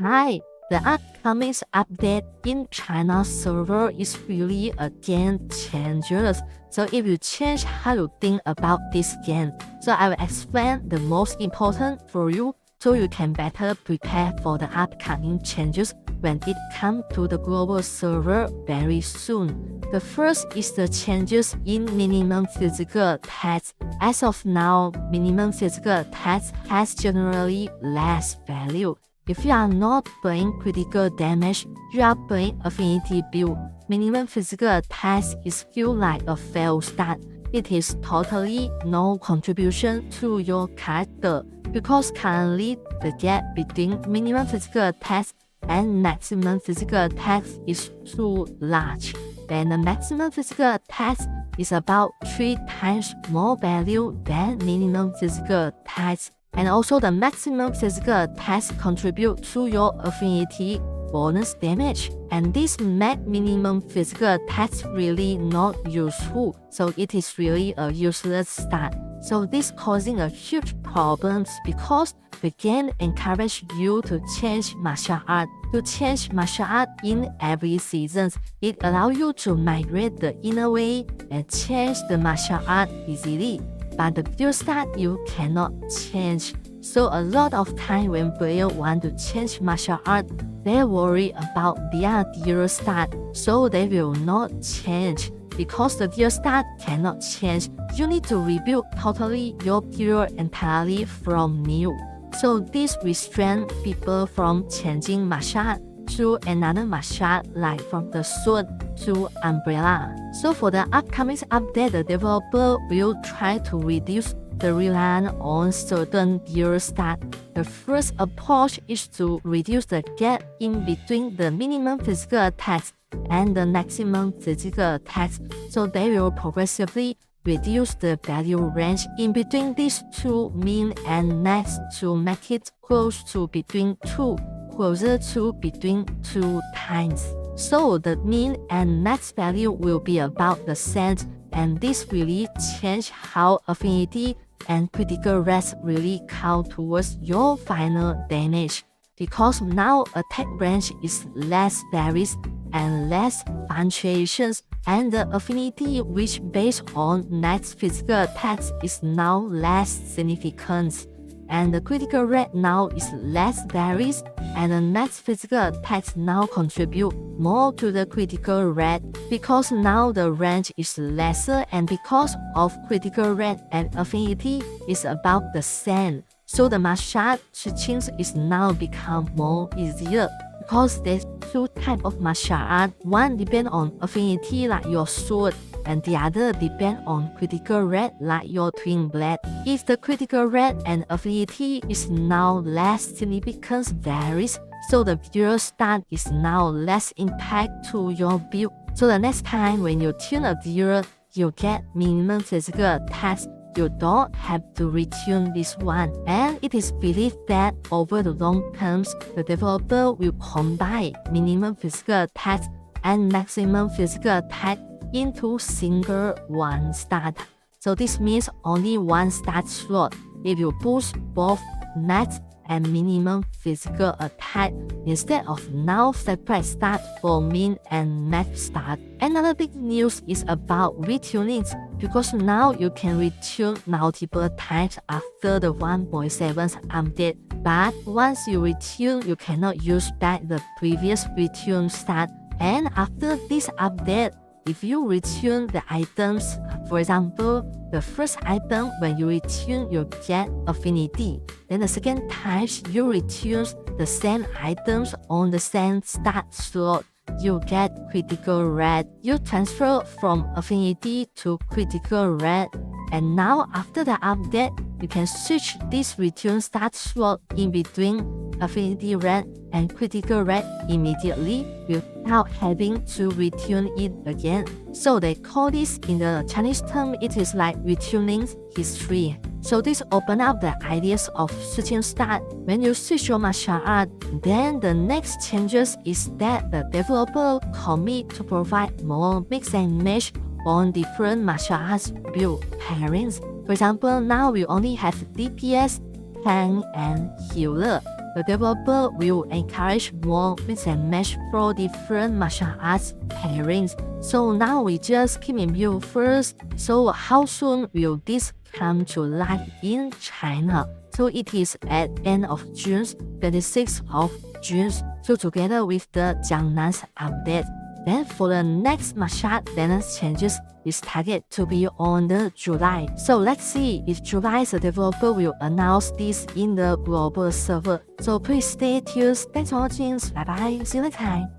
Hi, the upcoming update in China's server is really a game changer. So if you change how you think about this game, so I will explain the most important for you so you can better prepare for the upcoming changes when it comes to the global server very soon. The first is the changes in minimum physical tests. As of now, minimum physical tests has generally less value. If you are not playing critical damage, you are playing Affinity build. Minimum physical test is feel like a failed start. It is totally no contribution to your character because currently the gap between minimum physical test and maximum physical test is too large. Then the maximum physical test is about 3 times more value than minimum physical test. And also the maximum physical test contribute to your affinity bonus damage. And this make minimum physical test really not useful. So it is really a useless start. So this causing a huge problems because the game encourage you to change martial art. To change martial art in every season, it allows you to migrate the inner way and change the martial art easily. But the build start you cannot change. So a lot of time when players want to change martial art, they worry about their deal start, so they will not change. Because the deal start cannot change, you need to rebuild totally your deal entirely from new. So this restrains people from changing martial art to another martial art, like from the sword to umbrella. So for the upcoming update, the developer will try to reduce the reliance on certain gear start. The first approach is to reduce the gap in between the minimum physical text and the maximum physical text, so they will progressively reduce the value range in between these two min and max to make it closer to between 2 times. So the min and max value will be about the same, and this really change how affinity and critical rate really count towards your final damage. Because now attack range is less varies and less fluctuations, and the affinity which based on max physical attacks is now less significant. And the critical rate now is less varies, and the max physical attacks now contribute more to the critical rate because now the range is lesser, and because of critical rate and affinity is about the same. So the martial art switching is now become more easier because there's two types of martial art. One depends on affinity like your sword, and the other depend on critical rate like your twin blade. If the critical rate and affinity is now less significant varies, so the build start is now less impact to your build. So the next time when you tune a build, you get minimum physical attacks. You don't have to retune this one, and it is believed that over the long term, the developer will combine minimum physical attacks and maximum physical attack into single one start. So this means only one start slot. If you boost both max and minimum physical attack instead of now separate start for min and max start. Another big news is about retuning, because now you can retune multiple times after the 1.7 update. But once you retune, you cannot use back the previous retune start. And after this update, if you retune the items, for example, the first item when you retune you get affinity. Then the second time you retune the same items on the same start slot, you get critical rate. You transfer from affinity to critical rate. And now after the update, you can switch this retune start slot in between affinity rate and critical rate immediately without having to retune it again. So they call this in the Chinese term, it is like retuning history. So this open up the ideas of switching start. When you switch your martial art, then the next changes is that the developer commit to provide more mix and match on different martial arts build pairings. For example, now we only have DPS, tank, and healer. the developer will encourage more mix and match for different martial arts pairings. So now we just keep in view first. So how soon will this come to life in China? So it is at end of June, 26th of June. So together with the Jiangnan's update. Then for the next martial art dance changes is targeted to be on the July. So let's see if July the developer will announce this in the global server. So please stay tuned. Thanks for watching. Bye bye. See you next time.